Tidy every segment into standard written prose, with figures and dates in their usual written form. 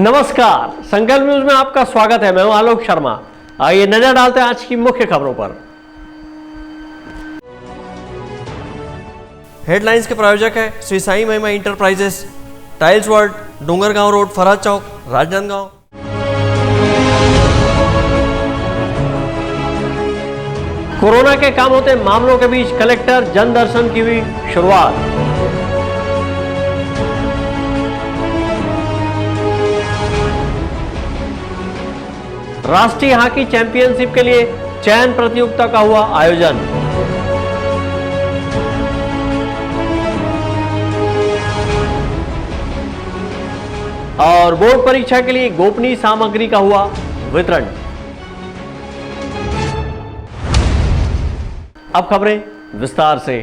नमस्कार, संकल्प न्यूज में आपका स्वागत है। मैं हूं आलोक शर्मा। आइए नजर डालते हैं आज की मुख्य खबरों पर। हेडलाइंस के प्रायोजक है Shri Sai Mahima enterprises, tiles world, Dongargaon road, Faraz Chowk, Rajnandgaon. Corona के काम होते मामलों के बीच कलेक्टर जन दर्शन की हुई शुरुआत। राष्ट्रीय हॉकी चैंपियनशिप के लिए चयन प्रतियोगिता का हुआ आयोजन। और बोर्ड परीक्षा के लिए गोपनीय सामग्री का हुआ वितरण। अब खबरें विस्तार से।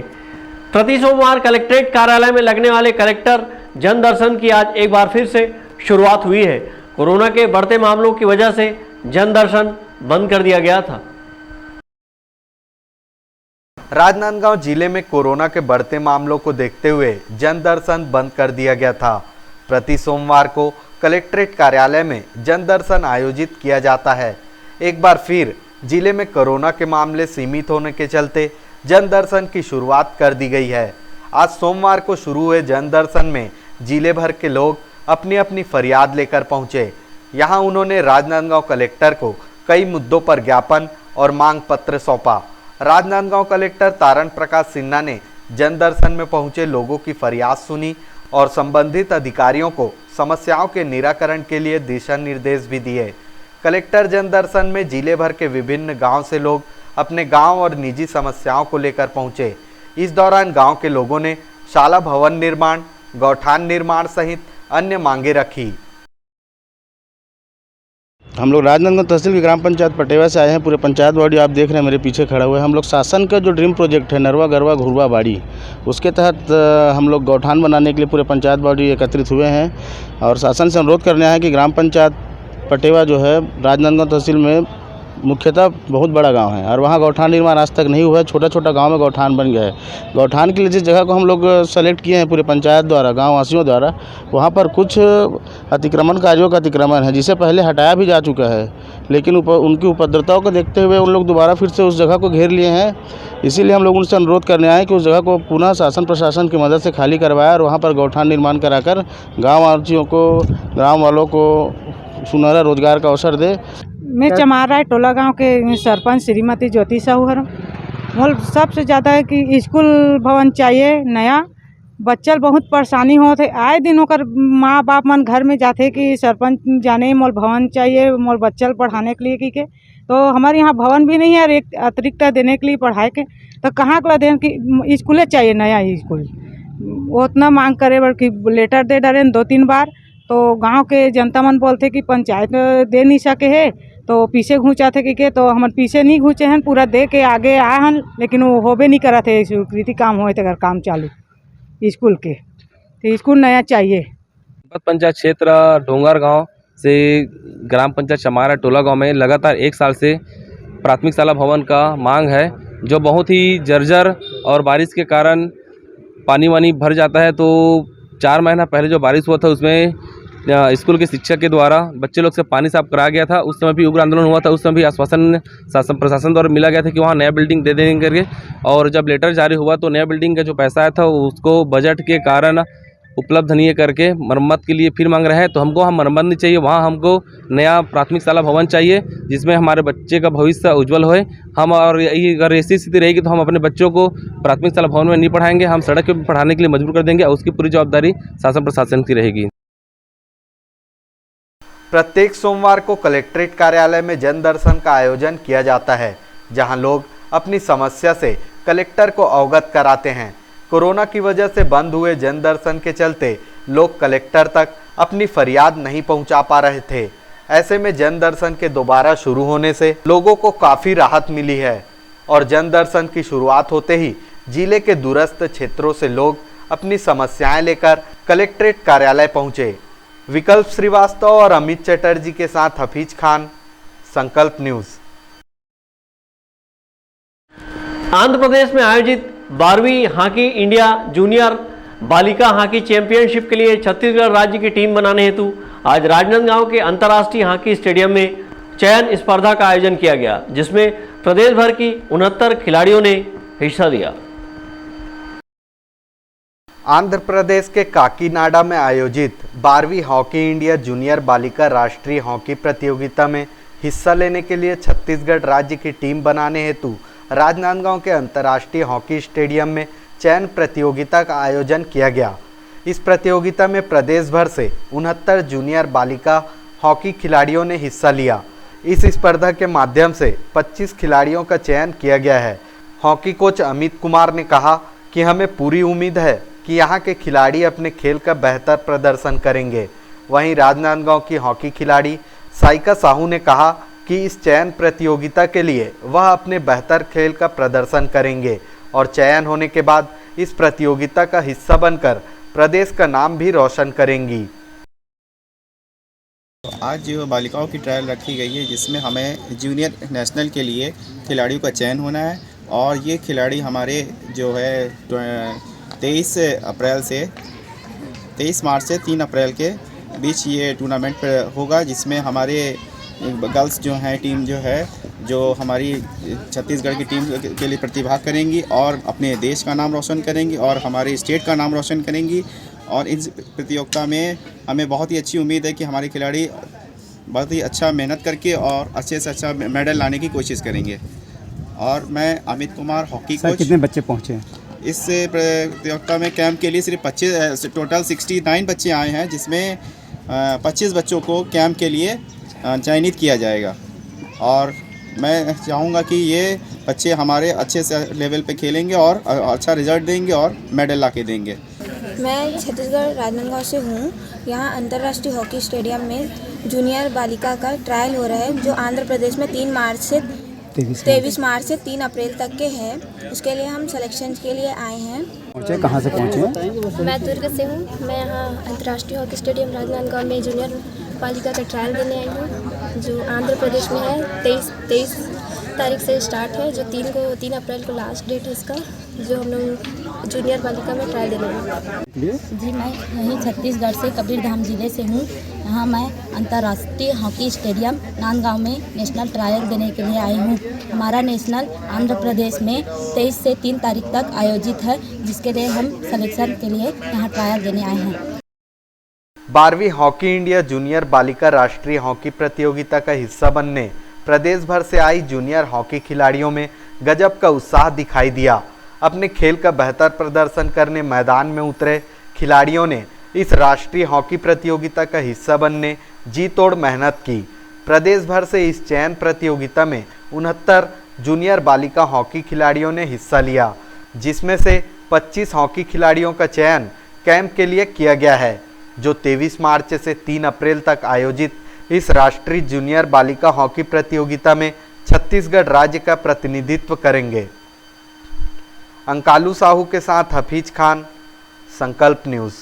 प्रति सोमवार कलेक्ट्रेट कार्यालय में लगने वाले कलेक्टर जन दर्शन की आज एक बार फिर से शुरुआत हुई है। कोरोना के बढ़ते मामलों की वजह से जन दर्शन बंद कर दिया गया था। राजनांदगांव जिले में कोरोना के बढ़ते मामलों को देखते हुए जन दर्शन बंद कर दिया गया था। प्रति सोमवार को कलेक्ट्रेट कार्यालय में जन दर्शन आयोजित किया जाता है। एक बार फिर जिले में कोरोना के मामले सीमित होने के चलते जन दर्शन की शुरुआत कर दी गई है। आज सोमवार को शुरू हुए जन दर्शन में जिले भर के लोग अपनी अपनी फरियाद लेकर पहुंचे। यहां उन्होंने राजनांदगांव कलेक्टर को कई मुद्दों पर ज्ञापन और मांग पत्र सौंपा। राजनांदगांव कलेक्टर तारण प्रकाश सिन्हा ने जन दर्शन में पहुंचे लोगों की फरियाद सुनी और संबंधित अधिकारियों को समस्याओं के निराकरण के लिए दिशा निर्देश भी दिए। कलेक्टर जन दर्शन में जिले भर के विभिन्न गांव से लोग अपने गांव और निजी समस्याओं को लेकर पहुंचे। इस दौरान गांव के लोगों ने शाला भवन निर्माण, गौठान निर्माण सहित अन्य मांगे रखी। हम लोग राजनांदगांव तहसील की ग्राम पंचायत पटेवा से आए हैं। पूरे पंचायत बाड़ी आप देख रहे हैं मेरे पीछे खड़ा हुआ है। हम लोग शासन का जो ड्रीम प्रोजेक्ट है नरवा गरवा घुरवा बाड़ी, उसके तहत हम लोग गौठान बनाने के लिए पूरे पंचायत बाड़ी एकत्रित हुए हैं और शासन से अनुरोध करने आए कि ग्राम पंचायत पटेवा जो है राजनांदगांव तहसील में मुख्यतः बहुत बड़ा गांव है और वहाँ गौठान निर्माण आज तक नहीं हुआ है। छोटा छोटा गांव में गौठान बन गया है। गौठान के लिए जिस जगह को हम लोग सेलेक्ट किए हैं पूरे पंचायत द्वारा, गांव वासियों द्वारा, वहाँ पर कुछ अतिक्रमणकारियों का अतिक्रमण है जिसे पहले हटाया भी जा चुका है, लेकिन उनकी उपद्रवताओं को देखते हुए उन लोग दोबारा फिर से उस जगह को घेर लिए हैं। इसीलिए हम लोग उनसे अनुरोध करने आए कि उस जगह को पुनः शासन प्रशासन की मदद से खाली करवाया और वहाँ पर गौठान निर्माण कराकर गाँव वासियों को, गाँव वालों को सुनहरा रोजगार का अवसर दे। मैं चमारा टोला गांव के सरपंच श्रीमती ज्योति साहू हर। मोल सबसे ज़्यादा है कि स्कूल भवन चाहिए नया। बच्चल बहुत परेशानी होते, आए दिन होकर माँ बाप मन घर में जाते कि सरपंच जाने मोल भवन चाहिए मोल बच्चल पढ़ाने के लिए की तो हमारे यहाँ भवन भी नहीं है और एक अतिरिक्त देने के लिए पढ़ाई के तो कहाँ का दें कि स्कूलें चाहिए नया स्कूल। वो उतना मांग करे बर कि लेटर दे डरे 2-3 बार तो गांव के जनता मन बोलते कि पंचायत दे नहीं सके है तो पीछे घूँचा थे कि तो हम पीछे नहीं घूँचे हैं, पूरा दे के आगे आए हैं, लेकिन वो होबे नहीं करा थे। स्वीकृति काम होए थे अगर काम चालू स्कूल के तो स्कूल नया चाहिए। पंचायत क्षेत्र डोंगरगांव से ग्राम पंचायत चमारा टोला गांव में लगातार 1 साल से प्राथमिक शाला भवन का मांग है, जो बहुत ही जर्जर और बारिश के कारण पानी वानी भर जाता है। तो 4 महीना पहले जो बारिश हुआ था उसमें स्कूल के शिक्षक के द्वारा बच्चे लोग से पानी साफ कराया गया था। उस समय भी उग्र आंदोलन हुआ था। उस समय भी आश्वासन शासन प्रशासन द्वारा मिला गया था कि वहाँ नया बिल्डिंग दे देंगे करके, और जब लेटर जारी हुआ तो नया बिल्डिंग का जो पैसा आया था उसको बजट के कारण उपलब्ध नहीं करके मरम्मत के लिए फिर मांग रहे हैं। तो हमको वहाँ मरम्मत नहीं चाहिए, वहाँ हमको नया प्राथमिक शाला भवन चाहिए जिसमें हमारे बच्चे का भविष्य उज्जवल होए। हम और अगर ऐसी स्थिति रहेगी तो हम अपने बच्चों को प्राथमिक शाला भवन में नहीं पढ़ाएंगे, हम सड़क पर पढ़ाने के लिए मजबूर कर देंगे और उसकी पूरी जवाबदारी शासन प्रशासन की रहेगी। प्रत्येक सोमवार को कलेक्ट्रेट कार्यालय में जन दर्शन का आयोजन किया जाता है, जहां लोग अपनी समस्या से कलेक्टर को अवगत कराते हैं। कोरोना की वजह से बंद हुए जन दर्शन के चलते लोग कलेक्टर तक अपनी फरियाद नहीं पहुंचा पा रहे थे। ऐसे में जन दर्शन के दोबारा शुरू होने से लोगों को काफ़ी राहत मिली है और जन दर्शन की शुरुआत होते ही जिले के दूरस्थ क्षेत्रों से लोग अपनी समस्याएं लेकर कलेक्ट्रेट कार्यालय पहुंचे। विकल्प श्रीवास्तव और अमित चटर्जी के साथ हफीज खान, संकल्प न्यूज। आंध्र प्रदेश में आयोजित 12वीं हॉकी इंडिया जूनियर बालिका हॉकी चैंपियनशिप के लिए छत्तीसगढ़ राज्य की टीम बनाने हेतु आज राजनांदगांव के अंतर्राष्ट्रीय हॉकी स्टेडियम में चयन स्पर्धा का आयोजन किया गया, जिसमें प्रदेश भर की 69 खिलाड़ियों ने हिस्सा लिया। आंध्र प्रदेश के काकीनाडा में आयोजित 12वीं हॉकी इंडिया जूनियर बालिका राष्ट्रीय हॉकी प्रतियोगिता में हिस्सा लेने के लिए छत्तीसगढ़ राज्य की टीम बनाने हेतु राजनांदगांव के अंतर्राष्ट्रीय हॉकी स्टेडियम में चयन प्रतियोगिता का आयोजन किया गया। इस प्रतियोगिता में प्रदेश भर से 69 जूनियर बालिका हॉकी खिलाड़ियों ने हिस्सा लिया। इस स्पर्धा के माध्यम से 25 खिलाड़ियों का चयन किया गया है। हॉकी कोच अमित कुमार ने कहा कि हमें पूरी उम्मीद है कि यहाँ के खिलाड़ी अपने खेल का बेहतर प्रदर्शन करेंगे। वहीं राजनांदगांव की हॉकी खिलाड़ी साइका साहू ने कहा कि इस चयन प्रतियोगिता के लिए वह अपने बेहतर खेल का प्रदर्शन करेंगे और चयन होने के बाद इस प्रतियोगिता का हिस्सा बनकर प्रदेश का नाम भी रोशन करेंगी। आज जो बालिकाओं की ट्रायल रखी गई है, जिसमें हमें जूनियर नेशनल के लिए खिलाड़ियों का चयन होना है और ये खिलाड़ी हमारे जो है 23 मार्च से 3 अप्रैल के बीच ये टूर्नामेंट होगा, जिसमें हमारे गर्ल्स जो हैं टीम जो हमारी छत्तीसगढ़ की टीम के लिए प्रतिभाग करेंगी और अपने देश का नाम रोशन करेंगी और हमारे स्टेट का नाम रोशन करेंगी। और इस प्रतियोगिता में हमें बहुत ही अच्छी उम्मीद है कि हमारे खिलाड़ी बहुत ही अच्छा मेहनत करके और अच्छे से अच्छा मेडल लाने की कोशिश करेंगे। और मैं अमित कुमार, हॉकी कोच। कितने बच्चे पहुँचे हैं इस प्रतियोगिता में? कैंप के लिए सिर्फ 25 टोटल 69 बच्चे आए हैं, जिसमें 25 बच्चों को कैंप के लिए चयनित किया जाएगा। और मैं चाहूँगा कि ये बच्चे हमारे अच्छे से लेवल पे खेलेंगे और अच्छा रिजल्ट देंगे और मेडल ला के देंगे। मैं छत्तीसगढ़ राजनांदगांव से हूँ। यहाँ अंतर्राष्ट्रीय हॉकी स्टेडियम में जूनियर बालिका का ट्रायल हो रहा है, जो आंध्र प्रदेश में 23 मार्च से 3 अप्रैल तक के हैं। उसके लिए हम सिलेक्शन के लिए आए हैं। पहुँचे कहाँ से पहुँचे हैं? मैं दुर्ग से हूँ। मैं यहाँ अंतर्राष्ट्रीय हॉकी स्टेडियम राजनांदगांव में जूनियर बालिका का ट्रायल देने आई हूँ, जो आंध्र प्रदेश में है। 23 तारीख से स्टार्ट है, जो 3 अप्रैल को लास्ट डेट है इसका, जो हम लोग जूनियर बालिका में ट्रायल देने हैं। जी, मैं यहीं छत्तीसगढ़ से कबीरधाम जिले से हूँ। यहाँ मैं अंतर्राष्ट्रीय हॉकी स्टेडियम नांदगांव में नेशनल ट्रायल देने के लिए आई हूँ। हमारा नेशनल आंध्र प्रदेश में 23 से 3 तारीख तक आयोजित है, जिसके लिए हम सिलेक्शन के लिए यहाँ ट्रायल देने आए हैं। 12वीं हॉकी इंडिया जूनियर बालिका राष्ट्रीय हॉकी प्रतियोगिता का हिस्सा बनने प्रदेश भर से आई जूनियर हॉकी खिलाड़ियों में गजब का उत्साह दिखाई दिया। अपने खेल का बेहतर प्रदर्शन करने मैदान में उतरे खिलाड़ियों ने इस राष्ट्रीय हॉकी प्रतियोगिता का हिस्सा बनने जी तोड़ मेहनत की। प्रदेश भर से इस चयन प्रतियोगिता में 69 जूनियर बालिका हॉकी खिलाड़ियों ने हिस्सा लिया, जिसमें से 25 हॉकी खिलाड़ियों का चयन कैंप के लिए किया गया है, जो 23 मार्च से 3 अप्रैल तक आयोजित इस राष्ट्रीय जूनियर बालिका हॉकी प्रतियोगिता में छत्तीसगढ़ राज्य का प्रतिनिधित्व करेंगे। अंकालू साहू के साथ हफीज खान, संकल्प न्यूज।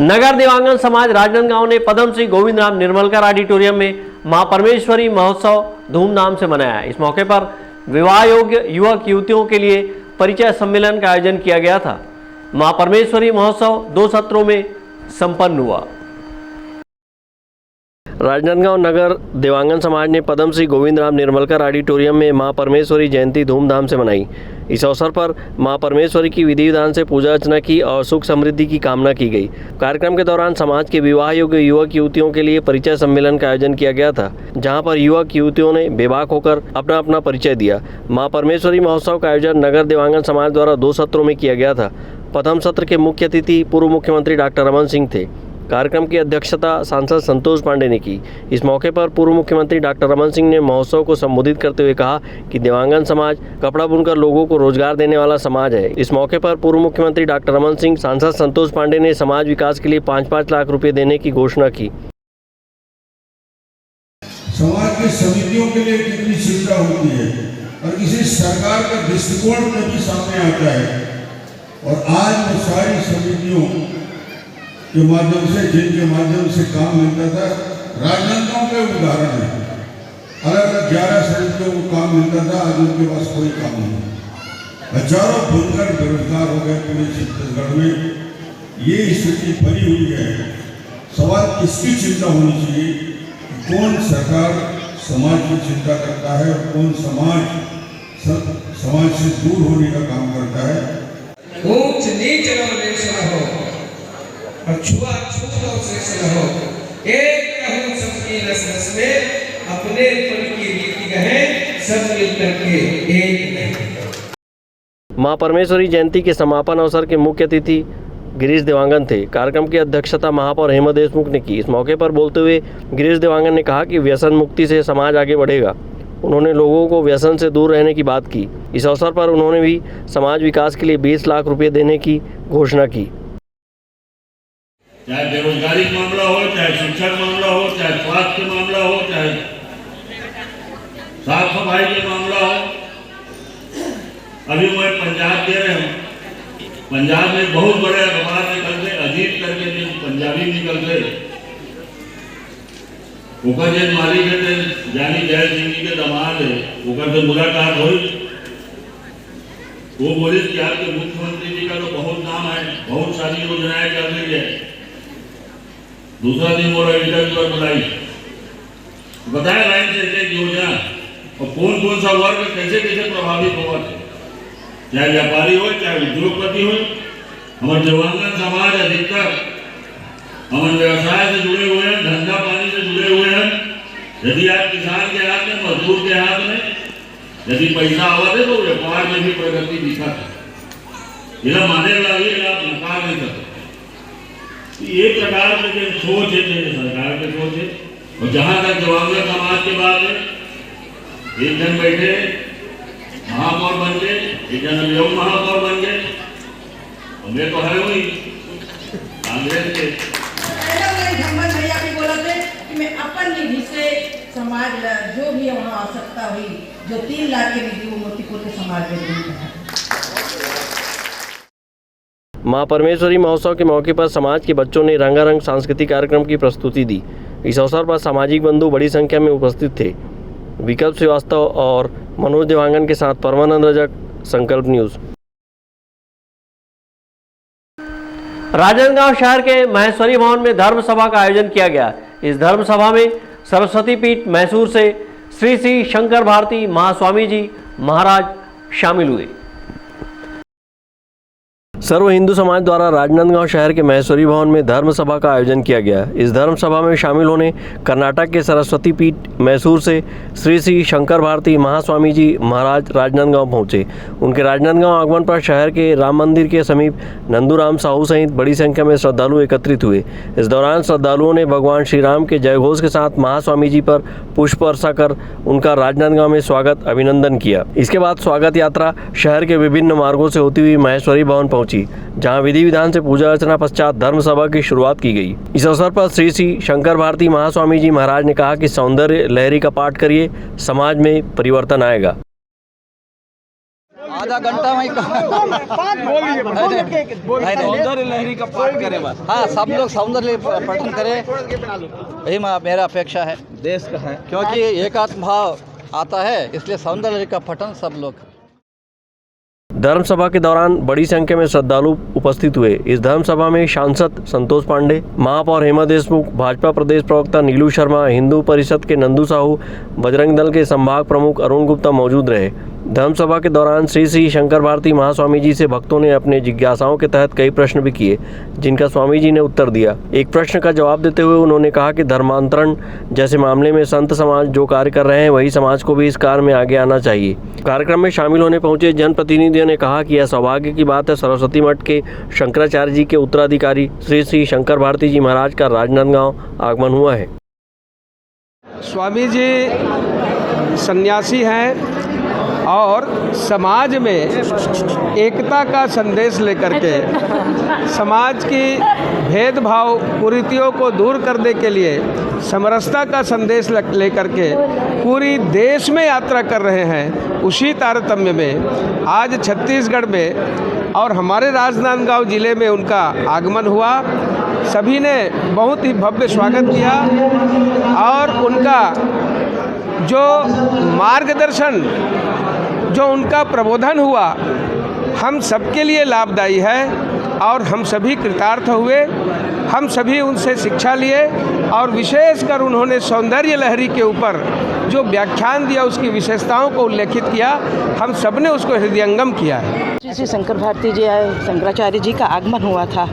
नगर दिवांगन समाज राजनांदगांव ने पद्म श्री गोविंद राम निर्मलकर ऑडिटोरियम में मां परमेश्वरी महोत्सव धूमधाम से मनाया। इस मौके पर विवाह योग्य युवक युवतियों के लिए परिचय सम्मेलन का आयोजन किया गया था। मां परमेश्वरी महोत्सव 2 सत्रों में संपन्न हुआ। राजनांदगांव नगर दिवांगन समाज ने पद्म श्री गोविंद राम निर्मलकर ऑडिटोरियम में मां परमेश्वरी जयंती धूमधाम से मनाई। इस अवसर पर मां परमेश्वरी की विधि विधान से पूजा अर्चना की और सुख समृद्धि की कामना की गई। कार्यक्रम के दौरान समाज के विवाह योग्य युवक युवतियों के लिए परिचय सम्मेलन का आयोजन किया गया था, जहां पर युवक युवतियों ने बेबाक होकर अपना अपना परिचय दिया। मां परमेश्वरी महोत्सव का आयोजन नगर दिवांगन समाज द्वारा 2 सत्रों में किया गया था। प्रथम सत्र के मुख्य अतिथि पूर्व मुख्यमंत्री डॉक्टर रमन सिंह थे। कार्यक्रम की अध्यक्षता सांसद संतोष पांडे ने की। इस मौके पर पूर्व मुख्यमंत्री डॉक्टर रमन सिंह ने महोत्सव को संबोधित करते हुए कहा कि दिवांगन समाज कपड़ा बुनकर लोगों को रोजगार देने वाला समाज है। इस मौके पर पूर्व मुख्यमंत्री डॉक्टर रमन सिंह, सांसद संतोष पांडे ने समाज विकास के लिए 5-5 लाख रुपए देने की घोषणा की। समाज की समितियों के लिए कितनी चिंता होती है और इसी सरकार का दृष्टिकोण में भी सामने आता है। और आज वो सारी समितियों के माध्यम से, जिनके माध्यम से काम मिलता था, राजनांदगांव का उदाहरण है। अलग-अलग 11 समितियों को काम मिलता था, आज उनके पास कोई काम नहीं। हजारों बुनकर बेरोजगार हो गए पूरे छत्तीसगढ़ में। ये स्थिति बनी हुई है। सवाल इसकी चिंता होनी चाहिए, कौन सरकार समाज की चिंता करता है और कौन समाज से दूर होने का काम करता है। ऊंच नीच न हो और छुआछूत से न हो, एक रहूं सबकी रस रस में, अपने पल की रीति गहे सब मिलकर के एक नहीं। मां परमेश्वरी जयंती के समापन अवसर के मुख्य अतिथि गिरीश देवांगन थे। कार्यक्रम की अध्यक्षता महापौर हेमा देशमुख ने की। इस मौके पर बोलते हुए गिरीश देवांगन ने कहा कि व्यसन मुक्ति से समाज आगे बढ़ेगा। उन्होंने लोगों को व्यसन से दूर रहने की बात की। इस अवसर पर उन्होंने भी समाज विकास के लिए 20 लाख रुपए देने की घोषणा की। चाहे बेरोजगारी का मामला हो, चाहे शिक्षा का मामला हो, चाहे स्वास्थ्य का मामला हो, चाहे साफ सफाई का मामला हो। अभी मैं पंजाब दे रहे हूँ, पंजाब में बहुत बड़े अखबार निकलते, अजीत करके जो पंजाबी निकलते, ओकर जे मालिक है जानी जय सिंह जी के दामाद है, ओकर से मुलाकात हुई। वो बोले कि आपके मुख्यमंत्री जी का तो बहुत नाम है, बहुत सारी योजनाएं चल रही है। दूसरा दिन वो इंटरव्यू पर बुलाई, बताया लाइन से एक योजना और कौन कौन सा वर्ग कैसे कैसे प्रभावित हुआ थे, चाहे व्यापारी हो, चाहे उद्योगपति हो। हमारे दिव्यांगन समाज अधिकतर हमारे व्यवसाय से जुड़े हुए हैं, धंधा पानी से जुड़े हुए हैं। यदि आप किसान के हाथ में, मजदूर के हाथ में यदि पैसा आवा थे तो व्यापार में भी प्रगति दिखा था। यह माने लगे आप नकार नहीं सकते। ये प्रकार के सोच है सरकार के सोच है। और जहाँ तक दिव्यांगन समाज की बात है, एक जन बैठे महापौर बन गए, एक जन योग महापौर बन गए, और मैं तो है वही कांग्रेस के। भैया भी बोला थे कि मैं अपन निधि से समाज जो भी वहाँ आवश्यकता हुई, जो 3 लाख की निधि वो मोतीपुर के समाज में दी। मां परमेश्वरी महोत्सव के मौके पर समाज के बच्चों ने रंगारंग सांस्कृतिक कार्यक्रम की प्रस्तुति दी। इस अवसर पर सामाजिक बंधु बड़ी संख्या में उपस्थित थे। विकल्प श्रीवास्तव और मनोज देवांगन के साथ परमानंद रजक, संकल्प न्यूज। राजनांदगांव शहर के महेश्वरी भवन में धर्म सभा का आयोजन किया गया। इस धर्म सभा में सरस्वती पीठ मैसूर से श्री श्री शंकर भारती महास्वामी जी महाराज शामिल हुए। सर्व हिंदू समाज द्वारा राजनांदगांव शहर के महेश्वरी भवन में धर्म सभा का आयोजन किया गया। इस धर्म सभा में शामिल होने कर्नाटक के सरस्वती पीठ मैसूर से श्री श्री शंकर भारती महास्वामी जी महाराज राजनांदगांव पहुंचे। उनके राजनांदगांव आगमन पर शहर के राम मंदिर के समीप नंदूराम साहू सहित बड़ी संख्या में श्रद्धालु एकत्रित हुए। इस दौरान श्रद्धालुओं ने भगवान श्री राम के जयघोष के साथ महास्वामी जी पर पुष्प वर्षा कर उनका राजनांदगांव में स्वागत अभिनंदन किया। इसके बाद स्वागत यात्रा शहर के विभिन्न मार्गों से होती हुई महेश्वरी भवन पहुंची, जहां विधि विधान से पूजा अर्चना पश्चात धर्म सभा की शुरुआत की गई। इस अवसर पर श्री श्री शंकर भारती महास्वामी जी महाराज ने कहा कि सौंदर्य लहरी का पाठ करिए, समाज में परिवर्तन आएगा। आधा घंटा में सौंदर्य लहरी का पाठ करें बस। हाँ, सब लोग सौंदर्य पठन करें, यही मेरा अपेक्षा है देश का है, क्योंकि एकात्म भाव आता है, इसलिए सौंदर्य का पठन सब लोग। धर्म सभा के दौरान बड़ी संख्या में श्रद्धालु उपस्थित हुए। इस धर्म सभा में सांसद संतोष पांडे, महापौर हेमा देशमुख, भाजपा प्रदेश प्रवक्ता नीलू शर्मा, हिंदू परिषद के नंदू साहू, बजरंग दल के संभाग प्रमुख अरुण गुप्ता मौजूद रहे। धर्म सभा के दौरान श्री श्री शंकर भारती महास्वामी जी से भक्तों ने अपने जिज्ञासाओं के तहत कई प्रश्न भी किए, जिनका स्वामी जी ने उत्तर दिया। एक प्रश्न का जवाब देते हुए उन्होंने कहा कि धर्मांतरण जैसे मामले में संत समाज जो कार्य कर रहे हैं, वही समाज को भी इस कार्य में आगे आना चाहिए। कार्यक्रम में शामिल होने पहुंचे जनप्रतिनिधियों ने कहा कि यह सौभाग्य की बात है, सरस्वती मठ के शंकराचार्य जी के उत्तराधिकारी श्री श्री शंकर भारती जी महाराज का राजनांदगांव आगमन हुआ है। स्वामी जी सन्यासी हैं और समाज में एकता का संदेश लेकर के समाज की भेदभाव कुरीतियों को दूर करने के लिए समरसता का संदेश लेकर के पूरी देश में यात्रा कर रहे हैं। उसी तारतम्य में आज छत्तीसगढ़ में और हमारे राजनांदगांव जिले में उनका आगमन हुआ। सभी ने बहुत ही भव्य स्वागत किया और उनका जो मार्गदर्शन, जो उनका प्रबोधन हुआ, हम सबके लिए लाभदायी है। और हम सभी कृतार्थ हुए। हम सभी उनसे शिक्षा लिए और विशेषकर उन्होंने सौंदर्य लहरी के ऊपर जो व्याख्यान दिया, उसकी विशेषताओं को उल्लेखित किया। हम सब ने उसको हृदयंगम किया है। श्री शंकर भारती जी आए, शंकराचार्य जी का आगमन हुआ था।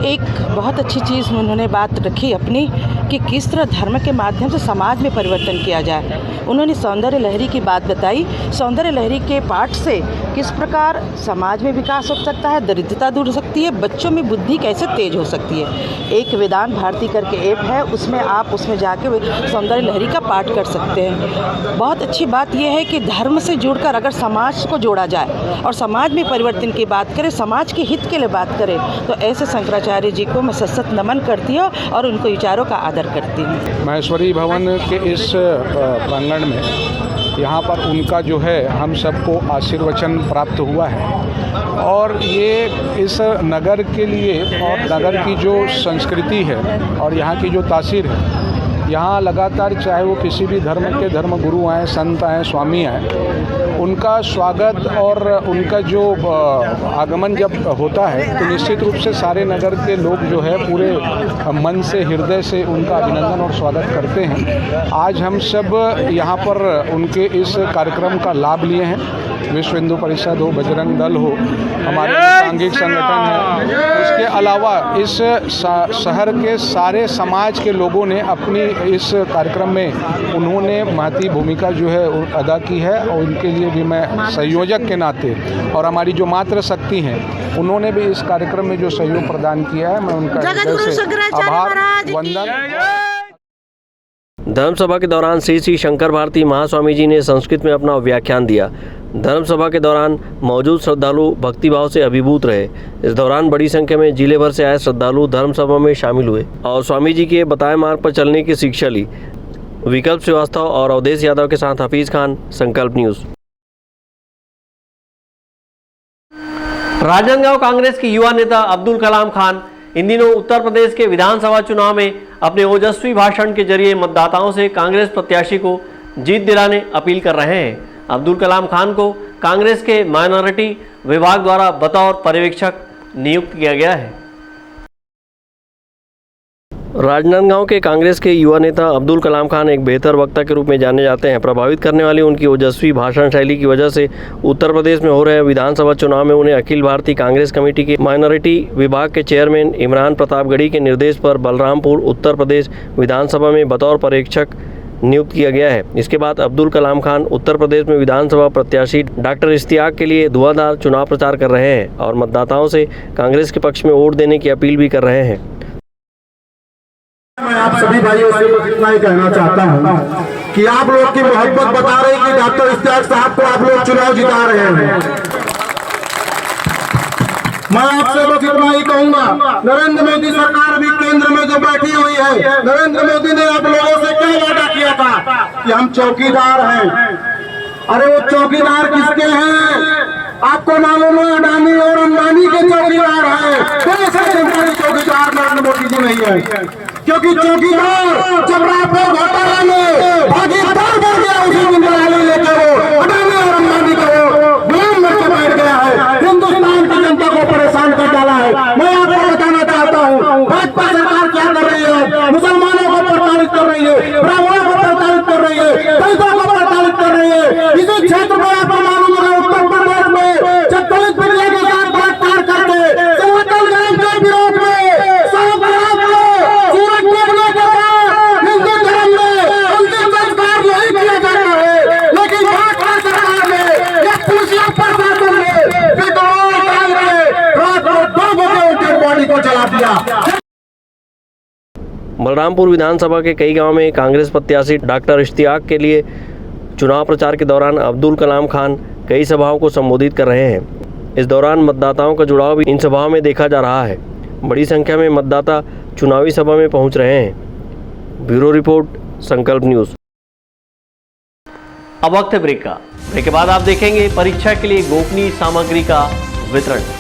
एक बहुत अच्छी चीज़ उन्होंने बात रखी अपनी कि किस तरह धर्म के माध्यम से समाज में परिवर्तन किया जाए। उन्होंने सौंदर्य लहरी की बात बताई। सौंदर्य लहरी के पाठ से किस प्रकार समाज में विकास हो सकता है, दरिद्रता दूर हो सकती है, बच्चों में बुद्धि कैसे तेज हो सकती है। एक वेदांत भारती करके ऐप है, उसमें आप उसमें जाके सौंदर्य लहरी का पाठ कर सकते हैं। बहुत अच्छी बात यह है कि धर्म से जुड़कर अगर समाज को जोड़ा जाए और समाज में परिवर्तन की बात करें, समाज के हित के लिए बात करें, तो ऐसे शंकराचार्य जी को मैं सशक्त नमन करती हूँ और उनको विचारों का आदर करती हूँ। महेश्वरी भवन के इस प्रांगण में यहाँ पर उनका जो है हम सबको आशीर्वचन प्राप्त हुआ है और ये इस नगर के लिए और नगर की जो संस्कृति है और यहाँ की जो तासीर है, यहाँ लगातार चाहे वो किसी भी धर्म के धर्मगुरु आएँ, संत आएँ, स्वामी आएँ, उनका स्वागत और उनका जो आगमन जब होता है तो निश्चित रूप से सारे नगर के लोग जो है पूरे मन से, हृदय से उनका अभिनंदन और स्वागत करते हैं। आज हम सब यहाँ पर उनके इस कार्यक्रम का लाभ लिए हैं। विश्व हिंदू परिषद हो, बजरंग दल हो, हमारे सांघिक संगठन है, उसके अलावा इस शहर के सारे समाज के लोगों ने अपनी इस कार्यक्रम में उन्होंने महती भूमिका जो है अदा की है और उनके लिए भी मैं संयोजक के नाते और हमारी जो मातृ शक्ति हैं उन्होंने भी इस कार्यक्रम में जो सहयोग प्रदान किया है, मैं उनका हृदय से आभार वंदन। धर्म सभा के दौरान श्री शंकर भारती महास्वामी जी ने संस्कृत में अपना व्याख्यान दिया। धर्म सभा के दौरान मौजूद श्रद्धालु भक्तिभाव से अभिभूत रहे। इस दौरान बड़ी संख्या में जिले भर से आए श्रद्धालु धर्म सभा में शामिल हुए और स्वामी जी के बताए मार्ग पर चलने की शिक्षा ली। विकल्प श्रीवास्तव और अवधेश यादव के साथ हफीज खान, संकल्प न्यूज। राजनांदगांव कांग्रेस के युवा नेता अब्दुल कलाम खान इन दिनों उत्तर प्रदेश के विधानसभा चुनाव में अपने ओजस्वी भाषण के जरिए मतदाताओं से कांग्रेस प्रत्याशी को जीत दिलाने अपील कर रहे हैं। अब्दुल कलाम खान को कांग्रेस के माइनॉरिटी विभाग द्वारा बतौर पर्यवेक्षक नियुक्त किया गया है। राजनांदगांव के कांग्रेस के युवा नेता अब्दुल कलाम खान एक बेहतर वक्ता के रूप में जाने जाते हैं। प्रभावित करने वाली उनकी ओजस्वी भाषण शैली की वजह से उत्तर प्रदेश में हो रहे विधानसभा चुनाव में उन्हें अखिल भारतीय कांग्रेस कमेटी के माइनॉरिटी विभाग के चेयरमैन इमरान प्रतापगढ़ी के निर्देश पर बलरामपुर उत्तर प्रदेश विधानसभा में बतौर पर्यवेक्षक नियुक्त किया गया है। इसके बाद अब्दुल कलाम खान उत्तर प्रदेश में विधानसभा प्रत्याशी डॉक्टर इश्तियाक के लिए धुआंधार चुनाव प्रचार कर रहे हैं और मतदाताओं से कांग्रेस के पक्ष में वोट देने की अपील भी कर रहे हैं। मैं आप सभी भाइयों से बस इतना ही कहना चाहता हूं कि आप लोग की मोहब्बत बता रही कि डॉक्टर इश्तियाक साहब को आप लोग चुनाव जिता रहे हैं। मैं आपसे बस इतना ही कहूंगा, नरेंद्र मोदी सरकार भी केंद्र में जो बैठी हुई है, नरेंद्र मोदी ने आप लोगों से क्या वादा किया था कि हम चौकीदार हैं। अरे वो चौकीदार किसके हैं? आपको मालूम है, अडानी और अंबानी के चौकीदार हैं। कोई सरकारी चौकीदार नरेंद्र मोदी जी नहीं है, क्योंकि चौकीदार जब राफेल घोटाला में भागीदार बन गया, उसी दिन दलाली लेकर वो अडानी और अंबानी को गुलाम करके बैठ गया है, हिंदुस्तान की जनता को परेशान कर डाला है। मैं आपको बताना चाहता हूँ, भाजपा सरकार क्या कर रही है? मुसलमानों को प्रताड़ित कर रही है, ब्राह्मणों को प्रताड़ित कर रही है, दलितों को प्रताड़ित कर रही है। इसी क्षेत्र में आपको मालूम है, उत्तर प्रदेश में जब दलित मीडिया के साथ बलात्कार करके सनातन धर्म के विरोध में बलरामपुर विधानसभा के कई गांव में कांग्रेस प्रत्याशी डॉक्टर इश्तियाक के लिए चुनाव प्रचार के दौरान अब्दुल कलाम खान कई सभाओं को संबोधित कर रहे हैं। इस दौरान मतदाताओं का जुड़ाव भी इन सभाओं में देखा जा रहा है। बड़ी संख्या में मतदाता चुनावी सभा में पहुंच रहे हैं। ब्यूरो रिपोर्ट, संकल्प न्यूज। अब वक्त है ब्रेक का। ब्रेक के बाद आप देखेंगे परीक्षा के लिए गोपनीय सामग्री का वितरण।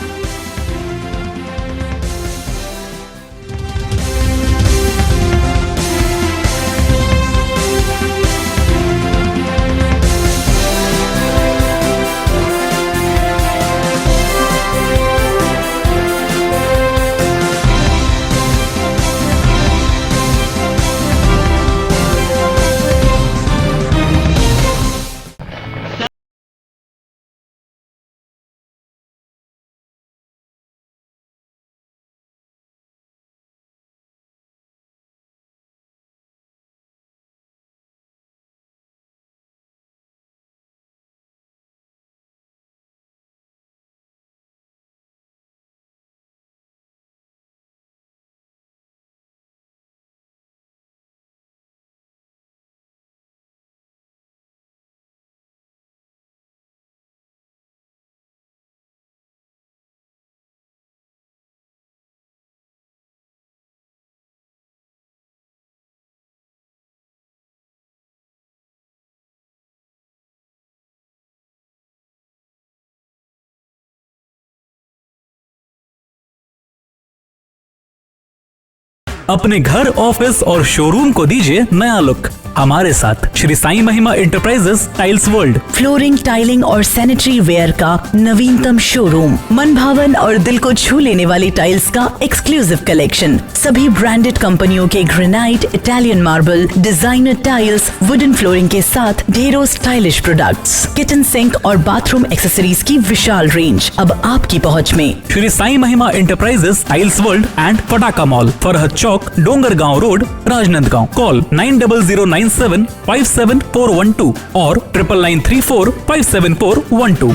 अपने घर, ऑफिस और शोरूम को दीजिए नया लुक हमारे साथ Shri Sai Mahima enterprises tiles world. Flooring, tiling और सैनिटरी वेयर का नवीनतम शोरूम, मन भावन और दिल को छू लेने वाली टाइल्स का एक्सक्लूसिव कलेक्शन, सभी ब्रांडेड कंपनियों के granite, Italian marble, designer tiles, wooden flooring के साथ ढेरों स्टाइलिश प्रोडक्ट्स, किचन सिंक और बाथरूम एक्सेसरीज की विशाल रेंज अब आपकी पहुंच में। Shri Sai Mahima enterprises tiles world and Pataka mall, Farhad Chowk, Dongargaon road, Rajnandgaon. Call 9009757412 और 9994574412।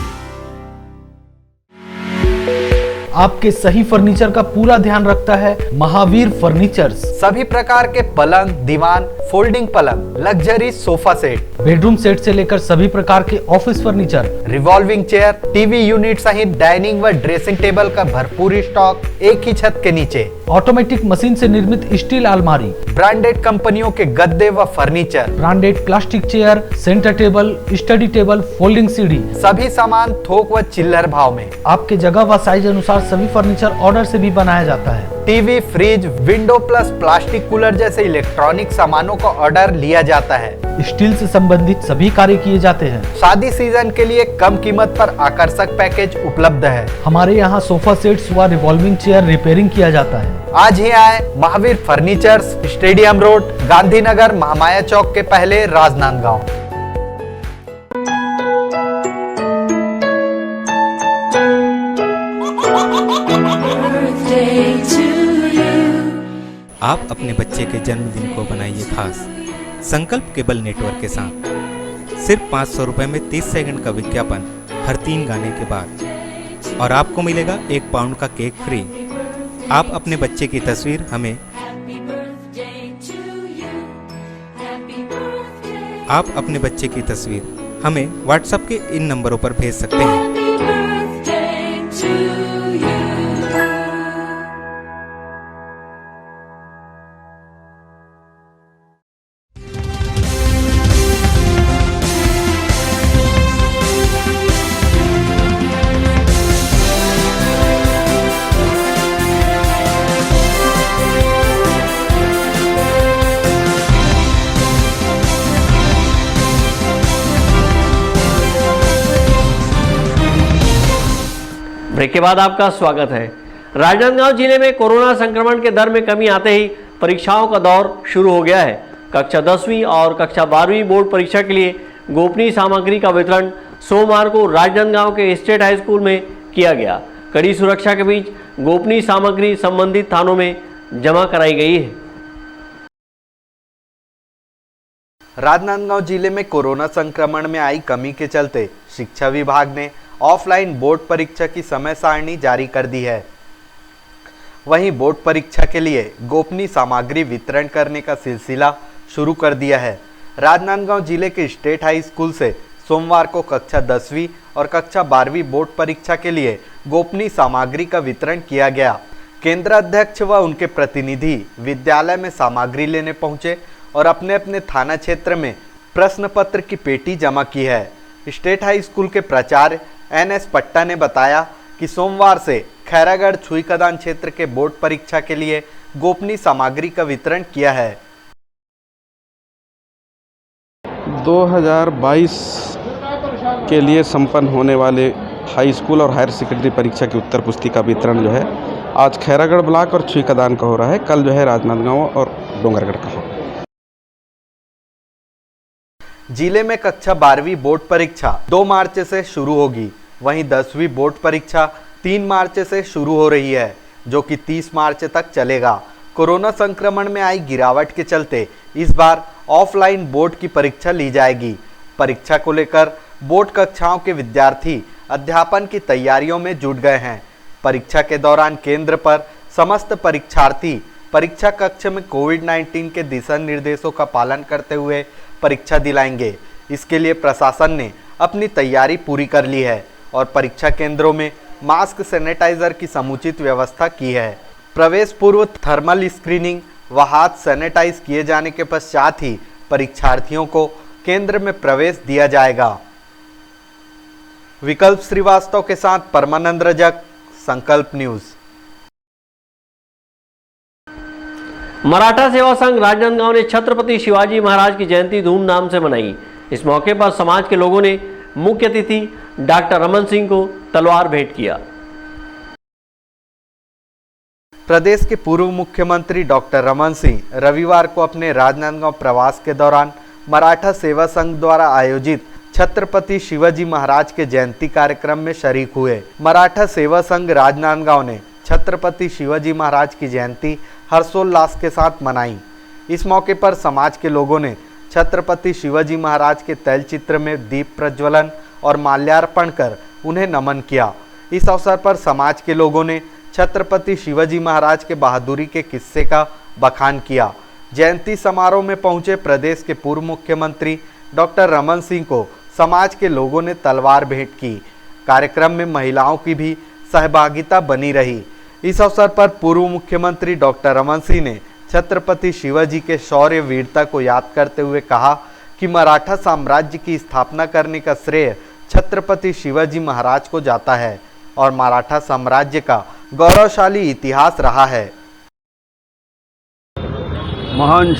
आपके सही फर्नीचर का पूरा ध्यान रखता है महावीर फर्नीचर्स। सभी प्रकार के पलंग, दीवान, फोल्डिंग पलंग, luxury sofa set, bedroom set से लेकर सभी प्रकार के office furniture, revolving chair, TV unit सहित डाइनिंग व ड्रेसिंग टेबल का भरपूर स्टॉक एक ही छत के नीचे। ऑटोमेटिक मशीन से निर्मित स्टील अलमारी, ब्रांडेड कंपनियों के गद्दे व furniture, branded plastic chair, centre table, study table, folding सीढ़ी, सभी सामान थोक व चिल्लर भाव में। आपके जगह व साइज अनुसार सभी फर्नीचर ऑर्डर से भी बनाया जाता है। TV, fridge, window plus plastic cooler जैसे इलेक्ट्रॉनिक सामानों का ऑर्डर लिया जाता है। स्टील से संबंधित सभी कार्य किए जाते हैं। शादी सीजन के लिए कम कीमत पर आकर्षक पैकेज उपलब्ध है। हमारे यहाँ सोफा सेट्स व रिवॉल्विंग चेयर रिपेयरिंग किया जाता है। आज ही आए Mahavir furnitures, stadium road, Gandhinagar, Mahamaya Chowk के पहले, राजनांदगांव। आप अपने बच्चे के जन्मदिन को बनाइए खास संकल्प केबल नेटवर्क के साथ। सिर्फ 500 रुपये में 30 सेकंड का विज्ञापन हर 3 गाने के बाद, और आपको मिलेगा 1 पाउंड का केक फ्री। आप अपने बच्चे की तस्वीर हमें व्हाट्सएप के इन नंबरों पर भेज सकते हैं। ब्रेक के बाद आपका स्वागत है। राजनांदगांव जिले में कोरोना संक्रमण के दर में कमी आते ही परीक्षाओं का दौर शुरू हो गया है। कक्षा 10वीं और कक्षा 12वीं बोर्ड परीक्षा के लिए गोपनीय सामग्री का वितरण सोमवार को राजनांदगांव के स्टेट हाई स्कूल में किया गया। कड़ी सुरक्षा के बीच गोपनीय सामग्री संबंधित थानों में जमा कराई गई है। राजनांदगांव जिले में कोरोना संक्रमण में आई कमी के चलते शिक्षा विभाग ने ऑफलाइन बोर्ड परीक्षा की समय सारणी जारी कर दी है। वहीं बोर्ड परीक्षा के लिए गोपनीय सामग्री वितरण करने का सिलसिला शुरू कर दिया है। राजनांदगांव जिले के स्टेट हाई स्कूल से सोमवार को कक्षा 10वीं और कक्षा 12वीं बोर्ड परीक्षा के लिए गोपनीय सामग्री का वितरण किया गया। केंद्र अध्यक्ष व उनके प्रतिनिधि विद्यालय में सामग्री लेने पहुंचे और अपने अपने थाना क्षेत्र में प्रश्न पत्र की पेटी जमा की है। स्टेट हाई स्कूल के प्राचार्य NS पट्टा ने बताया कि सोमवार से खैरागढ़ छुईकदान क्षेत्र के बोर्ड परीक्षा के लिए गोपनीय सामग्री का वितरण किया है। 2022 के लिए संपन्न होने वाले हाई स्कूल और हायर सेकेंडरी परीक्षा की उत्तर पुस्तिका वितरण जो है आज खैरागढ़ ब्लॉक और छुईकदान का हो रहा है। कल जो है राजनांदगांव और डोंगरगढ़ का हो। जिले में कक्षा 12वीं बोर्ड परीक्षा 2 मार्च से शुरू होगी। वहीं 10वीं बोर्ड परीक्षा 3 मार्च से शुरू हो रही है, जो कि 30 मार्च तक चलेगा। कोरोना संक्रमण में आई गिरावट के चलते इस बार ऑफलाइन बोर्ड की परीक्षा ली जाएगी। परीक्षा को लेकर बोर्ड कक्षाओं के विद्यार्थी अध्यापन की तैयारियों में जुट गए हैं। परीक्षा के दौरान केंद्र पर समस्त परीक्षार्थी परीक्षा कक्ष में कोविड-19 के दिशा निर्देशों का पालन करते हुए परीक्षा दिलाएंगे। इसके लिए प्रशासन ने अपनी तैयारी पूरी कर ली है और परीक्षा केंद्रों में मास्क, सैनिटाइजर की समुचित व्यवस्था की है। प्रवेश पूर्व थर्मल स्क्रीनिंग व हाथ सैनिटाइज किए जाने के पश्चात ही परीक्षार्थियों को केंद्र में प्रवेश दिया जाएगा। विकल्प श्रीवास्तव के साथ परमानंद रजक, संकल्प न्यूज। मराठा सेवा संघ राजनांदगांव ने छत्रपति शिवाजी महाराज की जयंती धूमधाम से मनाई। इस मौके पर समाज के लोगों ने मुख्य अतिथि डॉक्टर रमन सिंह को तलवार भेंट किया। प्रदेश के पूर्व मुख्यमंत्री डॉक्टर रमन सिंह रविवार को अपने राजनांदगांव प्रवास के दौरान मराठा सेवा संघ द्वारा आयोजित छत्रपति शिवाजी महाराज के जयंती कार्यक्रम में शरीक हुए। मराठा सेवा संघ राजनांदगांव ने छत्रपति शिवाजी महाराज की जयंती हर्षोल्लास के साथ मनाई। इस मौके पर समाज के लोगों ने छत्रपति शिवाजी महाराज के तैलचित्र में दीप प्रज्वलन और माल्यार्पण कर उन्हें नमन किया। इस अवसर पर समाज के लोगों ने छत्रपति शिवाजी महाराज के बहादुरी के किस्से का बखान किया। जयंती समारोह में पहुंचे प्रदेश के पूर्व मुख्यमंत्री डॉक्टर रमन सिंह को समाज के लोगों ने तलवार भेंट की। कार्यक्रम में महिलाओं की भी सहभागिता बनी रही। इस अवसर पर पूर्व मुख्यमंत्री डॉक्टर रमन सिंह ने छत्रपति शिवाजी के शौर्य वीरता को याद करते हुए कहा कि मराठा साम्राज्य की स्थापना करने का श्रेय छत्रपति शिवाजी महाराज को जाता है और मराठा साम्राज्य का गौरवशाली इतिहास रहा है। महान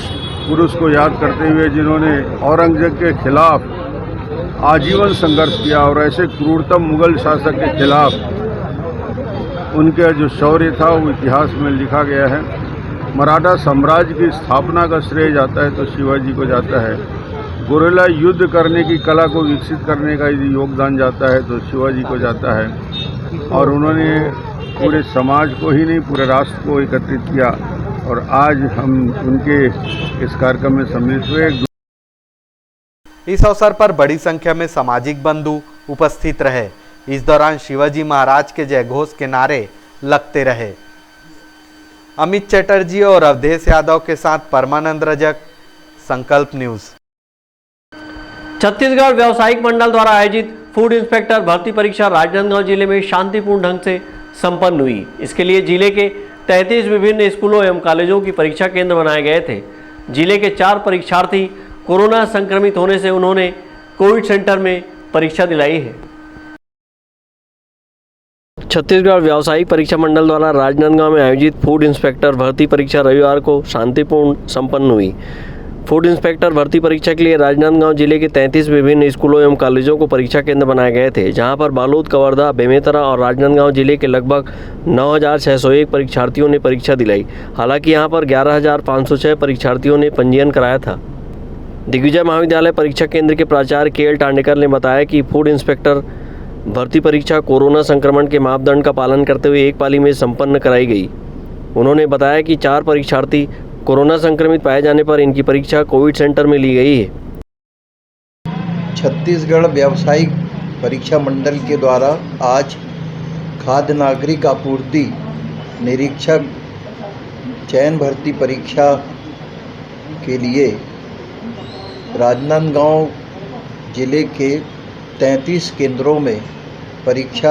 पुरुष को याद करते हुए जिन्होंने औरंगजेब के खिलाफ आजीवन संघर्ष किया और ऐसे क्रूरतम मुगल शासक के खिलाफ उनका जो शौर्य था वो इतिहास में लिखा गया है। मराठा साम्राज्य की स्थापना का श्रेय जाता है तो शिवाजी को जाता है। गुरिल्ला युद्ध करने की कला को विकसित करने का यदि योगदान जाता है तो शिवाजी को जाता है और उन्होंने पूरे समाज को ही नहीं पूरे राष्ट्र को एकत्रित किया और आज हम उनके इस कार्यक्रम में सम्मिलित हुए। इस अवसर पर बड़ी संख्या में सामाजिक बंधु उपस्थित रहे। इस दौरान शिवाजी महाराज के जयघोष के नारे लगते रहे। अमित चटर्जी और अवधेश यादव के साथ परमानंद रजक, संकल्प न्यूज। छत्तीसगढ़ व्यावसायिक मंडल द्वारा आयोजित फूड इंस्पेक्टर भर्ती परीक्षा राजनांदगांव जिले में शांतिपूर्ण ढंग से संपन्न हुई। इसके लिए जिले के 33 विभिन्न स्कूलों एवं कॉलेजों की परीक्षा केंद्र बनाए गए थे। जिले के 4 परीक्षार्थी कोरोना संक्रमित होने से उन्होंने कोविड सेंटर में परीक्षा दिलाई है। छत्तीसगढ़ व्यावसायिक परीक्षा मंडल द्वारा राजनांदगांव में आयोजित फूड इंस्पेक्टर भर्ती परीक्षा रविवार को शांतिपूर्ण संपन्न हुई। फूड इंस्पेक्टर भर्ती परीक्षा के लिए राजनांदगांव जिले के 33 विभिन्न स्कूलों एवं कॉलेजों को परीक्षा केंद्र बनाए गए थे, जहां पर बालोद, कवर्धा, बेमेतरा और राजनांदगांव जिले के लगभग 9,601 परीक्षार्थियों ने परीक्षा दिलाई। हालांकि यहां पर 11,506 परीक्षार्थियों ने पंजीयन कराया था। दिग्विजय महाविद्यालय परीक्षा केंद्र के प्राचार्य KL टांडेकर ने बताया कि फूड इंस्पेक्टर भर्ती परीक्षा कोरोना संक्रमण के मापदंड का पालन करते हुए एक पाली में संपन्न कराई गई। उन्होंने बताया कि 4 परीक्षार्थी कोरोना संक्रमित पाए जाने पर इनकी परीक्षा कोविड सेंटर में ली गई है। छत्तीसगढ़ व्यावसायिक परीक्षा मंडल के द्वारा आज खाद्य नागरिक आपूर्ति निरीक्षक चयन भर्ती परीक्षा के लिए राजनांदगांव जिले के 33 केंद्रों में परीक्षा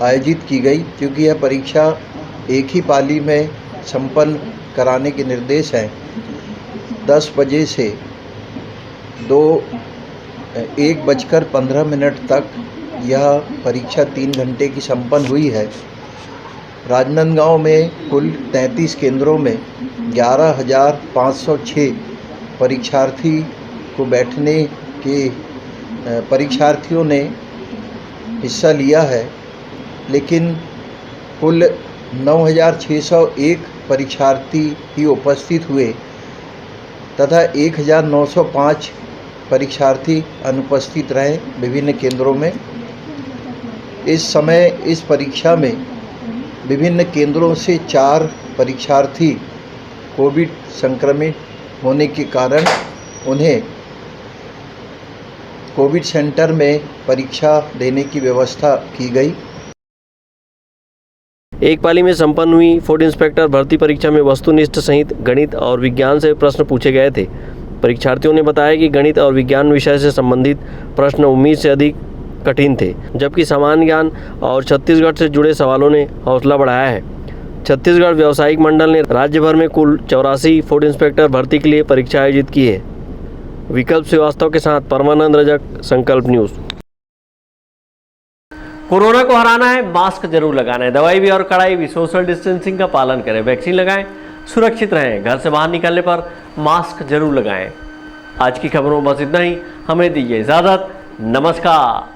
आयोजित की गई, क्योंकि यह परीक्षा एक ही पाली में संपन्न कराने के निर्देश हैं। 10 बजे से 1:15 तक यह परीक्षा 3 घंटे की संपन्न हुई है। राजनांदगांव में कुल 33 केंद्रों में 11,506 परीक्षार्थी को बैठने के परीक्षार्थियों ने हिस्सा लिया है, लेकिन कुल 9,601 परीक्षार्थी ही उपस्थित हुए तथा 1,905 परीक्षार्थी अनुपस्थित रहे विभिन्न केंद्रों में। इस समय इस परीक्षा में विभिन्न केंद्रों से 4 परीक्षार्थी कोविड संक्रमित होने के कारण उन्हें कोविड सेंटर में परीक्षा देने की व्यवस्था की गई। एक पाली में संपन्न हुई फूड इंस्पेक्टर भर्ती परीक्षा में वस्तुनिष्ठ सहित गणित और विज्ञान से प्रश्न पूछे गए थे। परीक्षार्थियों ने बताया कि गणित और विज्ञान विषय से संबंधित प्रश्न उम्मीद से अधिक कठिन थे, जबकि सामान्य ज्ञान और छत्तीसगढ़ से जुड़े सवालों ने हौसला बढ़ाया है। छत्तीसगढ़ व्यावसायिक मंडल ने राज्य भर में कुल 84 फूड इंस्पेक्टर भर्ती के लिए परीक्षा आयोजित की है। विकल्प श्रीवास्तव के साथ परमानंद रजक, संकल्प न्यूज। कोरोना को हराना है, मास्क जरूर लगाना है, दवाई भी और कड़ाई भी, सोशल डिस्टेंसिंग का पालन करें, वैक्सीन लगाएं, सुरक्षित रहें, घर से बाहर निकलने पर मास्क जरूर लगाएं। आज की खबरों में बस इतना ही, हमें दीजिए इजाजत। नमस्कार।